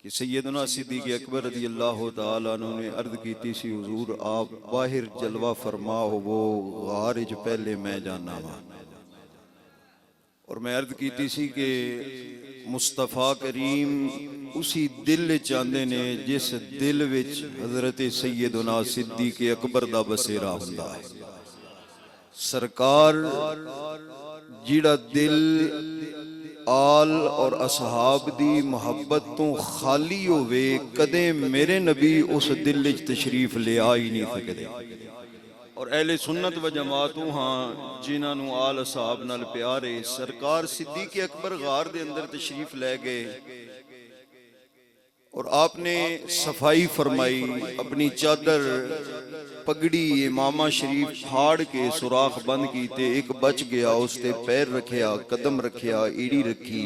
کہ سیدنا صدیق اکبر رضی اللہ تعالیٰ عنہ نے عرض کیتی سی حضور آپ باہر جلوہ فرما ہو وہ غارج پہلے میں جانا وا، اور میں عرض کیتی سی کہ مصطفیٰ کریم اسی دل چاندے نے جس دل وچ حضرت سیدنا صدیق اکبر دا بسیرا ہوندا ہے۔ سرکار جیڑا دل آل اور اصحاب دی محبت تو خالی ہوئے کدے میرے نبی اس دل وچ تشریف لے آئی نہیں سکدے، اور اہل سنت و جماعتوں ہاں جنہاں نو آل اصحاب نال پیارے سرکار صدیق اکبر غار دے اندر تشریف لے گئے، اور آپ نے صفائی فرمائی، اپنی چادر پگڑی امامہ شریف پھاڑ کے سوراخ بند کیتے، ایک بچ گیا اس تے پیر رکھیا، قدم رکھیا، ایڑی رکھی،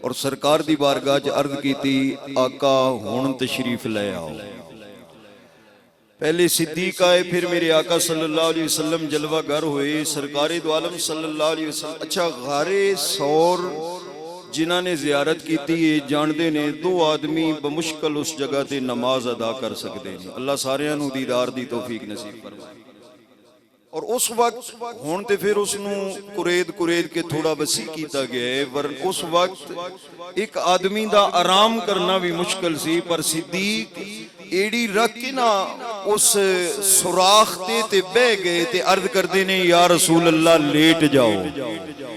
اور سرکار دی بارگاہ چ عرض کیتی آقا ہن تشریف لے آؤ۔ پہلے صدیق آئے، پھر میرے آقا صلی اللہ علیہ وسلم جلوہ گر ہوئے، سرکار دو عالم صلی اللہ علیہ وسلم۔ اچھا غار ثور جنہاں نے زیارت کیتی ہے جاندے نے دو آدمی بمشکل اس جگہ تے نماز ادا کر سکتے ہیں، اللہ سارے انہوں دیدار دی توفیق نصیب فرمائے۔ اور اس وقت ہون تے پھر اس نو قرید کے تھوڑا وسیع کیتا گیا ہے، ورن اس وقت ایک آدمی دا آرام کرنا بھی مشکل سی، پر صدیق ایڑی رکھ کے نا اس سوراخ تے بہ گئے تے عرض کردے نے یا رسول اللہ لیٹ جاؤ۔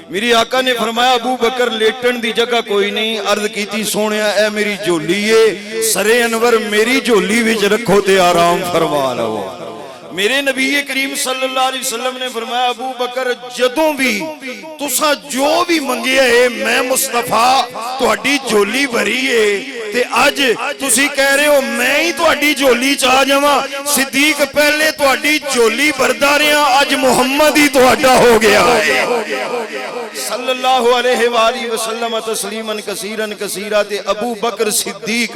میری آقا نے فرمایا ابو بکر لیٹن دی جگہ کوئی نہیں، عرض کیتی سونیا اے میری جھولی ہے، سرے انور میری جھولی وچ رکھو تے آرام فرما لو۔ میرے نبی کریم صلی اللہ علیہ وسلم نے فرمایا ابو بکر جدوں بھی تساں جو بھی منگیا ہے میں مصطفیٰ تہاڈی جھولی بھری ہے، تے اج تسی کہہ رہے ہو میں ہی تہاڈی جھولی چ آ جاواں، صدیق پہلے تہاڈی جھولی بھردا رہیا، اج محمد ہی تہاڈا ہو گیا ہے صلی اللہ علیہ وآلہ وسلم تسلیما کثیرا کثیرا۔ تے ابو بکر صدیق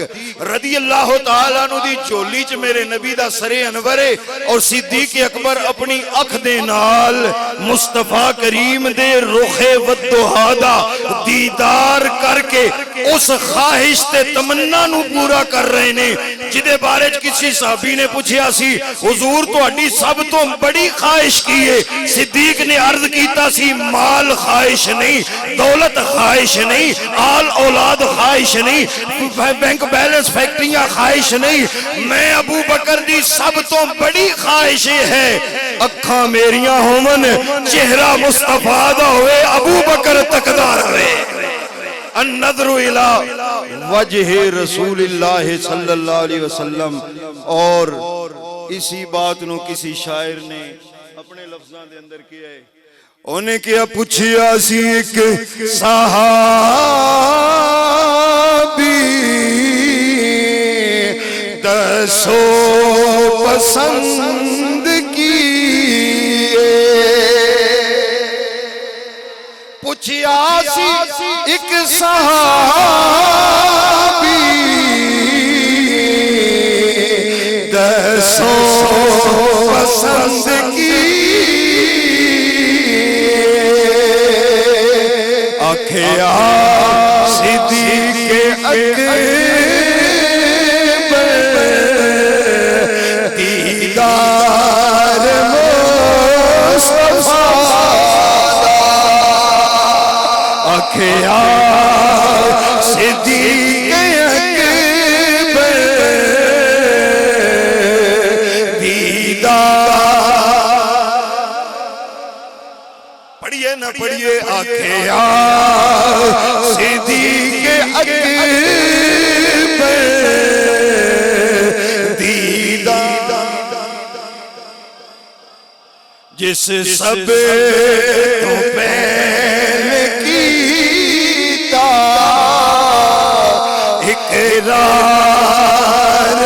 رضی اللہ تعالیٰ عنہ دی جھولی چ میرے نبی دا سرے انور ہے، اور صدیق اکبر اپنی اکھ دے نال مصطفیٰ کریم دے رخ والضحیٰ دا دیدار کر کے اس خواہش تے تمنا نو پورا کر رہے نے جدے بارے کسی صحابی نے پوچھیا سی حضور تہاڈی سب تو بڑی خواہش کی ہے؟ صدیق نے عرض کیتا سی مال خواہش نہیں، دولت خواہش نہیں، آل اولاد خواہش نہیں، بینک بیلنس فیکٹریاں خواہش نہیں، میں ابو بکر دی سب تو بڑی خواہش ہے اکھاں میریاں ہومن چہرہ مصطفیٰ دا ہوئے، ابو بکر تقدار ہوئے۔ النظر الى وجہ رسول اللہ صلی اللہ علیہ وسلم۔ اور اسی بات نو کسی شاعر نے اپنے لفظاں دے اندر کیا ہے، انہیں کیا پوچھیا سی ایک صحابی دسو پسند کی، پوچھیا سی ایک صحابی دسو پسند کی، آکھیا صدیق اکبر دیدار مصطفیٰ دا، آکھیا صدیق اکبر دیدار، پڑھئے نہ پڑھئے، آکھیا صدیق اکبر دیدار، جس سب تو پہلے کیتا اقرار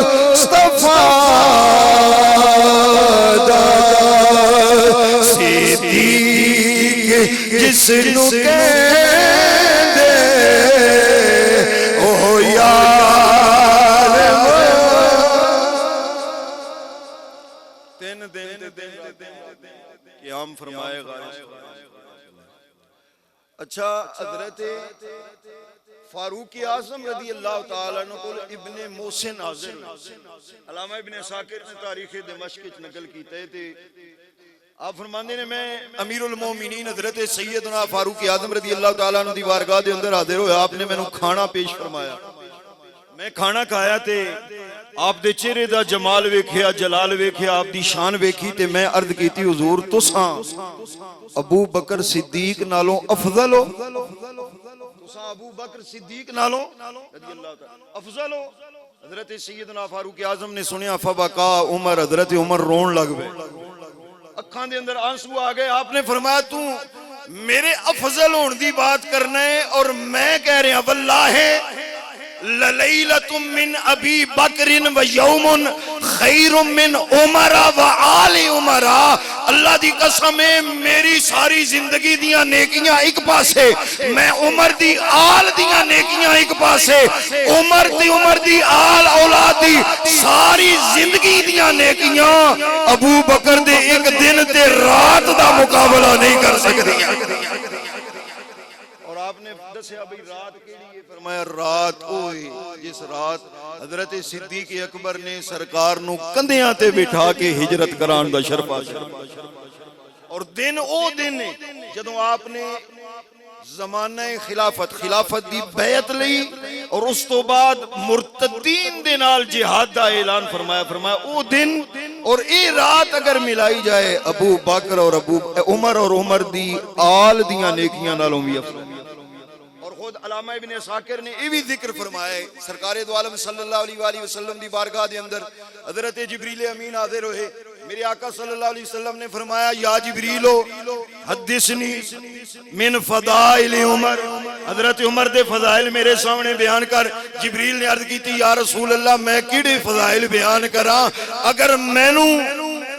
مصطفیٰ دا، صدیق جس نو کہندے او یار، تین دن قیام فرمائے غار۔ اچھا حضرت فاروق اعظم رضی اللہ تعالیٰ عنہ کو ابن محسن حاضر ہوئے. علامہ ابن ساکر نے تاریخ دمشق وچ نقل کیتے تھے. آپ فرماندے نے میں امیر المومنین حضرت سیدنا فاروق اعظم رضی اللہ تعالیٰ عنہ دی بارگاہ دے اندر حاضر ہویا. آپ نے مینوں کھانا پیش فرمایا. میں کھانا کھایا تے آپ دے چہرے دا جمال ویکھیا, جلال ویکھیا, آپ دی شان ویکھی تے میں عرض کیتی حضور تساں ابو بکر صدیق نالوں افضل ہو, تساں ابو بکر صدیق نالوں رضی اللہ تعالی افضل ہو. حضرت سیدنا فاروق اعظم نے سنیا فبکا عمر, حضرت عمر رون لگ پئے, اکھاں دے اندر آنسو آ گئے. آپ نے فرمایا تو میرے افضل ہون دی بات کرنا ہے اور میں کہہ رہا واللہ للیلۃ من ابی بکر و یوم خیر من عمر و آل عمر. اللہ دی قسم ہے میری ساری زندگی دیاں نیکیاں ایک پاسے, میں عمر دی آل دیاں نیکیاں ایک پاسے, عمر دی آل اولاد دی ساری زندگی دیاں نیکیاں ابو بکر دے ایک دن تے رات دا مقابلہ نہیں کر سکدیاں. اور آپ نے دسیا بھئی رات کیڑی ہے؟ فرمایا رات اوئے جس رات حضرت صدیق اکبر نے سرکار نو کندھیاں تے بٹھا کے ہجرت کران دا شرف حاصل. اور دن او دن جدوں آپ نے زمانہ خلافت دی بیعت لئی اور اس تو بعد مرتدین دے نال جہاد دا اعلان فرمایا او دن اور اے رات اگر ملائی جائے ابو بکر اور عمر اور عمر دی آل دیاں نیکیاں نالوں بھی افضل. خود علامہ ابن ساکر نے یہ بھی ذکر فرمایا ہے سرکار دو عالم صلی اللہ علیہ وآلہ وسلم دی بارگاہ دے اندر حضرت جبریل امین حاضر ہوئے. میرے آقا صلی اللہ علیہ وسلم نے فرمایا یا جبریلو حدثنی من فضائل عمر, حضرت عمر دے فضائل میرے سامنے بیان کر. جبریل نے عرض کی تھی یا رسول اللہ میں کیڑے فضائل بیان کراں, اگر مینوں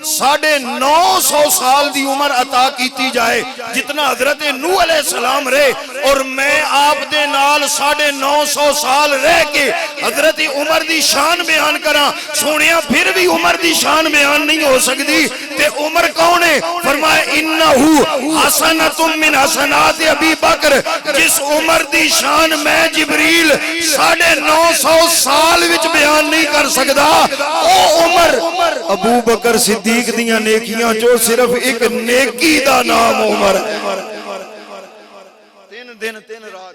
950 سال دی عمر عطا کیتی جائے جتنا حضرت نوح علیہ السلام رہے اور میں آپ دے نال 950 سال رہ کے حضرت عمر دی شان بیان کراں, سونیا پھر بھی عمر دی شان بیان نہیں ہو سکتی. تے عمر کون ہے؟ فرمایا انہو حسنۃ من حسنات ابی بکر. جس عمر دی شان میں جبریل 950 سال وچ بیان نہیں کر سکدا, او عمر ابو بکر صدیق دیاں نیکیاں جو صرف ایک نیکی دا نام عمر ہے. 3 دن 3 رات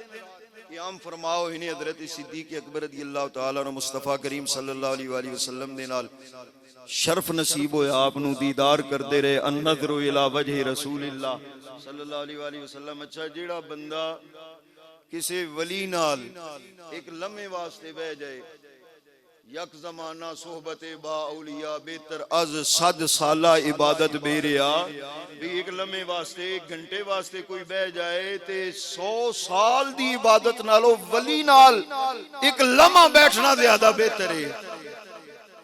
قیام فرماؤ. انہیں حضرت صدیق اکبر رضی اللہ تعالیٰ عنہ مصطفیٰ کریم صلی اللہ علیہ وآلہ وسلم دے نال شرف نصیب ہویا, آپ نو دیدار کردے رہے. النظر الی وجہ رسول اللہ صلی اللہ علیہ وآلہ وسلم. اچھا جیڑا بندہ کسی ولی نال ایک لمحے واسطے بہ جائے, یک زمانہ صحبت با اولیاء بہتر از 100 سالہ عبادت بے ریا. بھی ایک لمحے واسطے ایک گھنٹے واسطے کوئی بہ جائے تے 100 سال دی عبادت نالو ولی نال ایک لمحہ بیٹھنا زیادہ بہتر ہے.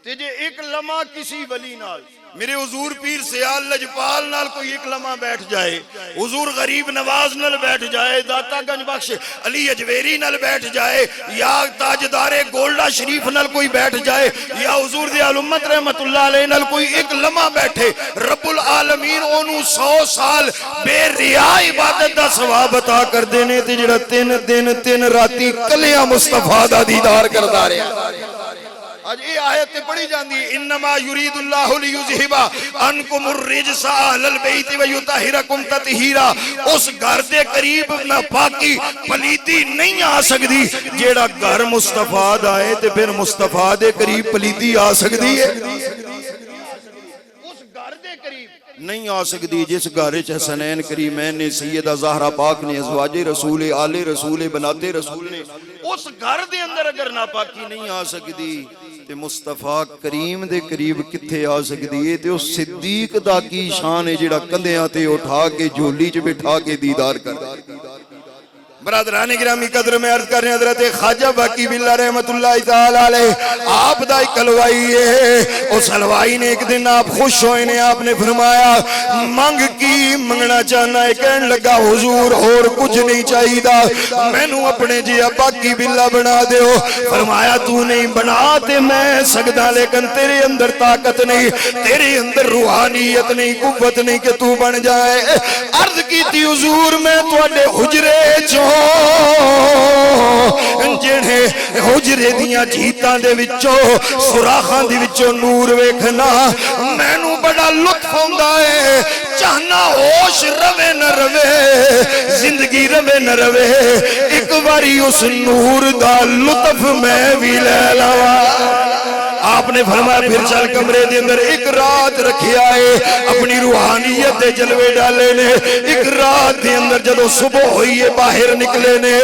تے جے ایک لمحہ کسی ولی نال میرے حضور پیر سیال لجپال نال کوئی ایک لمحہ بیٹھ جائے, حضور غریب نواز نال بیٹھ جائے, داتا گنج بخش علی اجویری نال بیٹھ جائے, یا تاجدار گولڈا شریف نال کوئی بیٹھ جائے, یا حضور دی آل امت رحمت اللہ علیہ نال کوئی ایک لمحہ بیٹھے, رب العالمین انہوں 100 سال بے ریا عبادت دا ثواب عطا کر دینے تے جڑا 3 دن 3 راتی کلیاں مصطفیٰ دا دیدار کردا رہا. آج یہ آیت پڑھی جاندی ہے انما یرید اللہ لیذہب عنکم الرجس اہل البیت ویطہرکم تطہیرا. اس گھر دے قریب نہ پاکی پلیتی نہیں آ سکتی. جیڑا گھر مصطفیٰ دا ہے تے پھر مصطفیٰ دے قریب پلیتی آ سکتی ہے؟ اس گھر دے قریب نہیں آ سکتی جس گھر حسنین کریمین نے سیدہ زہرا پاک نے ازواج رسول آل رسول بنات رسول نے, اس گھر دے اندر اگر ناپاکی نہیں آ سکتی تے مصطفیٰ کریم دے قریب کتھے آ سکتی ہے. تے اس صدیق دا کی شان ہے جڑا کندھیاں تے اٹھا کے جھولی چ بٹھا کے دیدار کردا. برادران گرامی قدر میں عرض کر رہے ہیں حضرت خواجہ باقی باللہ رحمت اللہ تعالیٰ علیہ آپ دا ایک حلوائی ہے. اس حلوائی نے ایک دن آپ خوش ہوئے نے, آپ نے فرمایا منگ کی منگنا چاہنا ہے, کہنے لگا حضور اور کچھ نہیں چاہی دا, میں نو اپنے جی باقی باللہ بنا دے ہو. فرمایا تو نہیں بنا تے میں سکتا, لیکن تیرے اندر طاقت نہیں, تیرے اندر روحانیت نہیں, قوت نہیں کہ تو بن جائے. عرض کی تھی حضور میں تواڈے حجرے چوں جڑے حجرے دیاں جھیتاں دے وچوں سوراخاں دے وچوں نور ویکھنا مینوں بڑا لطف ہوندا ہے چاہنا ہوش روے نہ روے زندگی روے نہ روے ایک باری اس نور دا لطف میں بھی لے لواں آپ نے فرمایا پھر چل کمرے دے اندر ایک رات رکھیا ہے اپنی روحانیت دے جلوے ڈالے نے ایک رات دے اندر جدو صبح ہوئی ہے باہر نکلے نے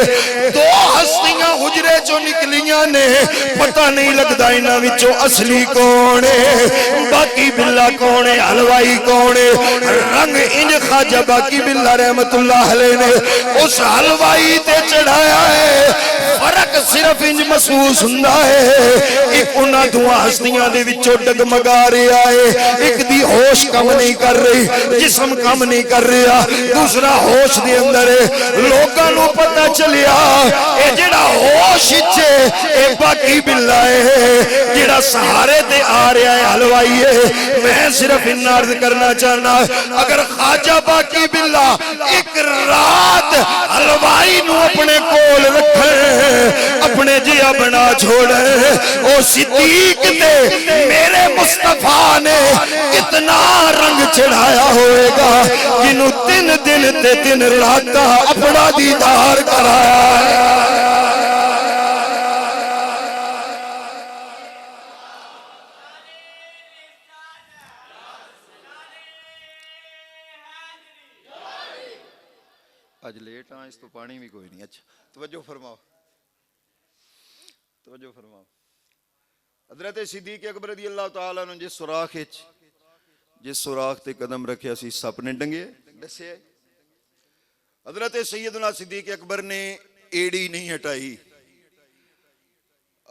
دو ہستیاں حجرے چو نکلیاں نے پتہ نہیں لگتا انہاں وچوں اصلی کون ہے باقی باللہ کون ہے حلوائی کون ہے رنگ انج خواجہ باقی باللہ رحمت اللہ علیہ نے اس حلوائی تے چڑھایا ہے فرق صرف انج محسوس ہوندا ہے ایک انہاں دو ہستیاں دے وچوں ڈگمگا رہا ہے ایک دی ہوش کم نہیں کر رہی جسم کم نہیں کر رہا دوسرا ہوش دے اندر ہے لوگاں نو پتہ چلیا اے جڑا ہوش چھے اے باقی باللہ ہے جڑا سہارے تے آ رہا ہے حلوائی ہے میں صرف ان عرض کرنا چاہنا اگر خواجہ باقی باللہ ایک رات حلوائی نو اپنے کول رکھے اپنے جیا بنا چھوڑے او صدیق تے میرے مصطفیٰ نے اتنا رنگ چڑھایا ہوئے گا جنہوں تین دن تے تین راتاں اپنا دیدار کرایا ہے آج لیٹ ہاں اس تو پانی بھی کوئی نہیں اچھا توجہ فرماؤ توجہ فرماؤ حضرت صدیق اکبر رضی اللہ تعالیٰ نے جس سوراخ تے قدم رکھے سی سپ نے ڈنگے دسے حضرت سیدنا صدیق اکبر نے ایڑی نہیں ہٹائی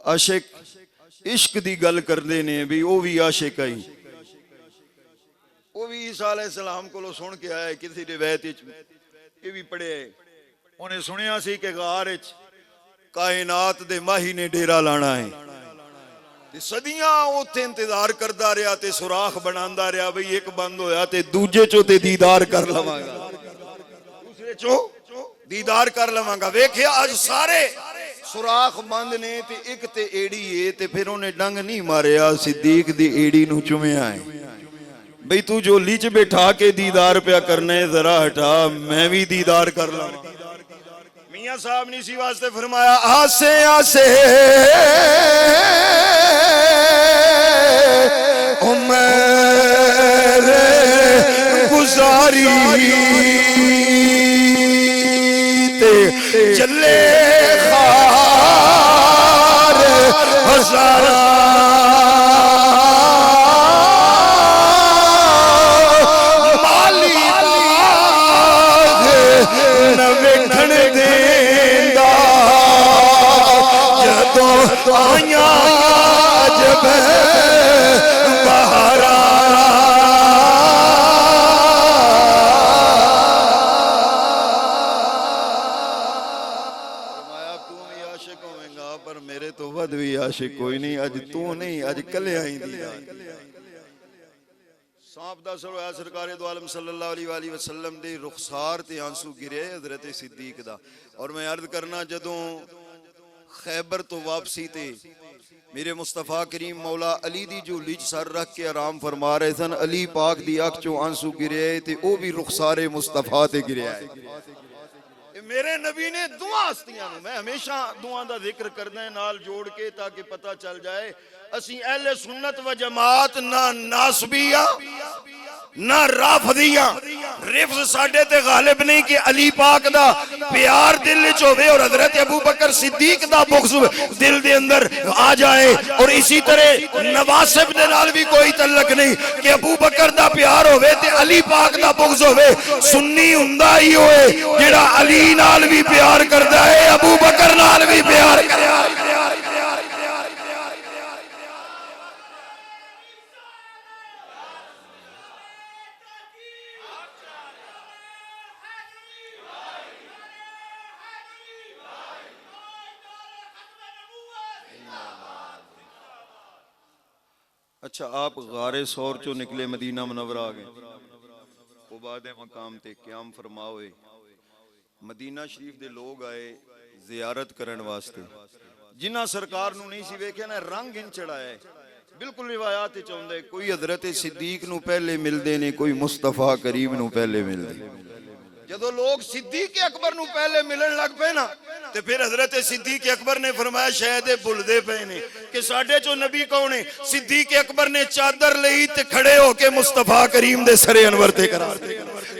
عاشق عشق دی گل کردے نے بھی وہ بھی عاشق آئی وہ بھی عیسیٰ علیہ السلام کو سن کے آیا کسی روایت یہ بھی پڑھے انہیں سنیا سی کہ غار کائنات دے ماہی نے ڈیرا لانا ہے صدیاں اوتھے انتظار کردا رہیا تے سوراخ بناندا رہیا بھئی ایک بند ہویا تے دوجے چو تے دیدار کر لواں گا دوسرے چو دیدار کر لواں گا ویکھیا اج سارے سوراخ بند نے تے ایک تے ایڑی ہے تے پھر انہیں ڈنگ نہیں ماریا صدیق دی ایڑی نو چومیا ہے بھئی تو جو لیچ بیٹھا کے دیدار پہ کرنے ذرا ہٹا میں بھی دیدار کر لوں میاں صاحب نے اسی واسطے فرمایا آسے آسے عمر گزاری تے چلے خار ہزارہ آیاں جب بہارا فرمایا تو بھی عاشق ہوئیں گا پر میرے تو ود بھی عاشق کوئی نہیں اج تو نہیں اج کلے آئیں دیدار سانپ دا سر ہویا سرکار دو عالم صلی اللہ علیہ وآلہ وسلم دے رخسار تے آنسو گرے حضرت صدیق دا اور میں عرض کرنا جدوں خیبر تو واپسی تے میرے مصطفیٰ کریم مولا علی دی جو لیج سر رکھ کے آرام فرما رہے تھن علی پاک دی آنکھ چو آنسو گرے آئے تے او بھی رخسار مصطفیٰ تے گرے آئے میرے نبی نے دعا ہستیاں میں ہمیشہ دعا دا ذکر کرنا ہے نال جوڑ کے تاکہ پتہ چل جائے اسی اہل سنت و جماعت نہ ناسبیہ نہ رافضیاں رفض ساڑھے تے غالب نہیں کہ علی پاک دا پیار دل چوبے اور حضرت ابو بکر صدیق دا بغض دل دے اندر آ جائے اور اسی طرح نواسب دے نال بھی کوئی تعلق نہیں کہ ابو بکر دا پیار ہوئے تے علی پاک دا بغض ہوئے سنی ہندہ ہی ہوئے جڑا علی نال بھی پیار کردہ ہے ابو بکر نال بھی پیار کردہ ہے اچھا آپ غار سور چو نکلے مدینہ منورہ آگئے عباد مقام تے قیام فرماؤئے ਮਦੀਨਾ ਸ਼ਰੀਫ ਦੇ ਲੋਕ ਆਏ ਜ਼ਿਆਰਤ ਕਰਨ ਵਾਸਤੇ, ਜਿਨ੍ਹਾਂ ਸਰਕਾਰ ਨੂੰ ਨਹੀਂ ਸੀ ਵੇਖਿਆ ਨਾ ਰੰਗ ਇੰਨ ਚੜਾਇਆ। ਬਿਲਕੁਲ ਰਿਵਾਇਤ ਵਿੱਚ ਆਉਂਦਾ ਕੋਈ ਹਜ਼ਰਤ ਸਿੱਦੀਕ ਨੂੰ ਪਹਿਲੇ ਮਿਲਦੇ ਨੇ, ਕੋਈ ਮੁਸਤਫਾ ਕਰੀਮ ਨੂੰ ਪਹਿਲੇ ਮਿਲਦੇ। ਜਦੋਂ ਲੋਕ ਸਿੱਦੀਕ ਅਕਬਰ ਨੂੰ ਪਹਿਲੇ ਮਿਲਣ ਲੱਗ ਪਏ ਨਾ ਤੇ ਫਿਰ ਹਜ਼ਰਤ ਸਿੱਦੀਕ ਅਕਬਰ ਨੇ ਫਰਮਾਇਆ ਸ਼ਾਇਦ ਇਹ ਭੁੱਲਦੇ ਪਏ ਨੇ ਕਿ ਸਾਡੇ ਚੋਂ ਨਬੀ ਕੌਣ ਹੈ। ਸਿੱਦੀਕ ਅਕਬਰ ਨੇ ਚਾਦਰ ਲਈ ਤੇ ਖੜੇ ਹੋ ਕੇ ਮੁਸਤਫਾ ਕਰੀਮ ਦੇ ਸਰੇ ਅਨਵਰ ਤੇ ਕਰਾਰ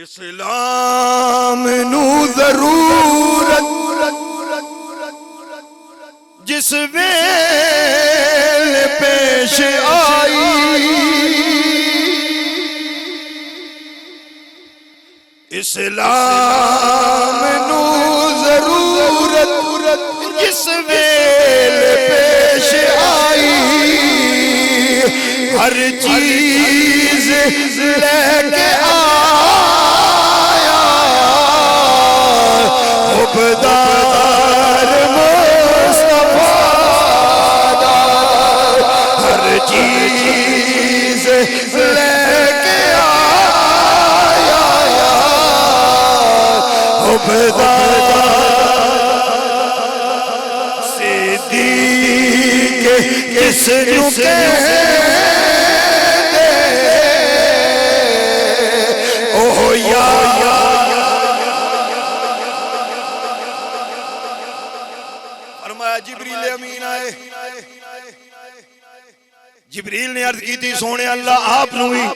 اسلام نو ضرورت جس ویل پیش آئی اسلام نو ضرورت جس ویل پیش آئی ہر چیز لے کے آیا حبدار مصطفیٰ ہر چیز لے کے آیا حبدار صدیق کس نو جبریل امین آئے جبریل نے عرض کی تھی سونے اللہ آپ نو ہی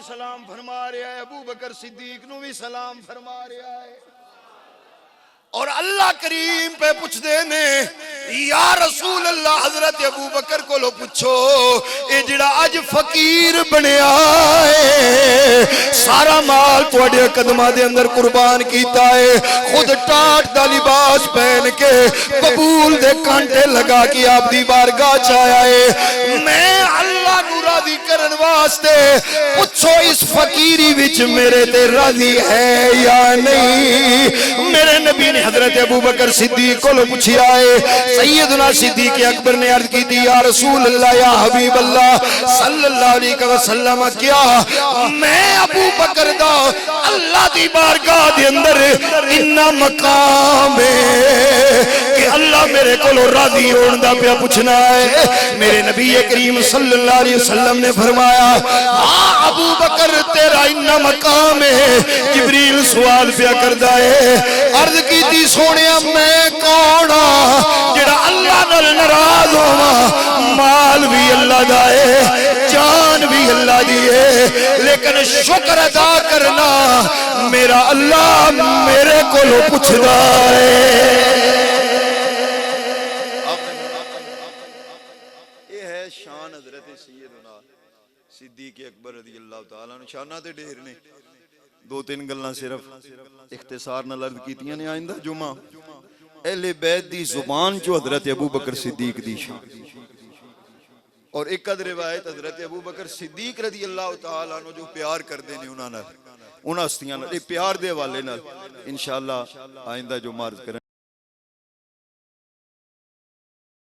سلام فرما رہا ہے ابو بکر صدیق نو بھی سلام فرما رہا ہے اور اللہ کریم پہ پوچھ دے نے یا رسول اللہ حضرت ابو بکر کو لو پوچھو اے جڑا اج فقیر بنیا ہے سارا مال تواڈے قدماں دے اندر قربان کیتا ہے خود ٹاٹ دا لباس پہن کے قبول دے کانٹے لگا کے آپ دی بارگاہ چ آیا ہے میں اللہ نو راضی کرن واسطے پوچھو اس فقیری وچ میرے تے راضی ہے یا نہیں میرے نبی نے حضرت ابو بکر صدیق کو پوچھیا ہے سیدنا صدیق اکبر نے عرض کی تھی یا رسول اللہ یا حبیب اللہ صلی اللہ علیہ وسلم کیا میں ابو بکر دا اللہ دی بارگاہ دے اندر اتنا مقام ہے کہ اللہ میرے کو راضی ہون دا پیا پوچھنا ہے میرے نبی کریم صلی اللہ علیہ وسلم نے فرمایا ہاں ابو بکر تیرا اتنا مقام ہے جبریل سوال پیا کردا ہے عرض کی تھی سونیا میں کونا جڑا اللہ نال ناراض ہواں مال بھی اللہ دا ہے جان بھی اللہ دی ہے لیکن شکر ادا کرنا میرا اللہ میرے کو پوچھدا ہے یہ ہے شان حضرت سیدنا صدیق اکبر رضی اللہ تعالیٰ عنہ شانہ تے ڈھیر نے دو تین گلاں صرف اختصار نال عرض کیتیاں نے آئندہ جمعہ اہل بیت دی زبان جو حضرت ابو بکر صدیق دی شان اور ایک قد روایت حضرت ابو بکر صدیق رضی اللہ تعالیٰ عنہ جو پیار کر دینے انہاں ہستیاں پیار دے والے انشاءاللہ آئندہ جو عرض کریں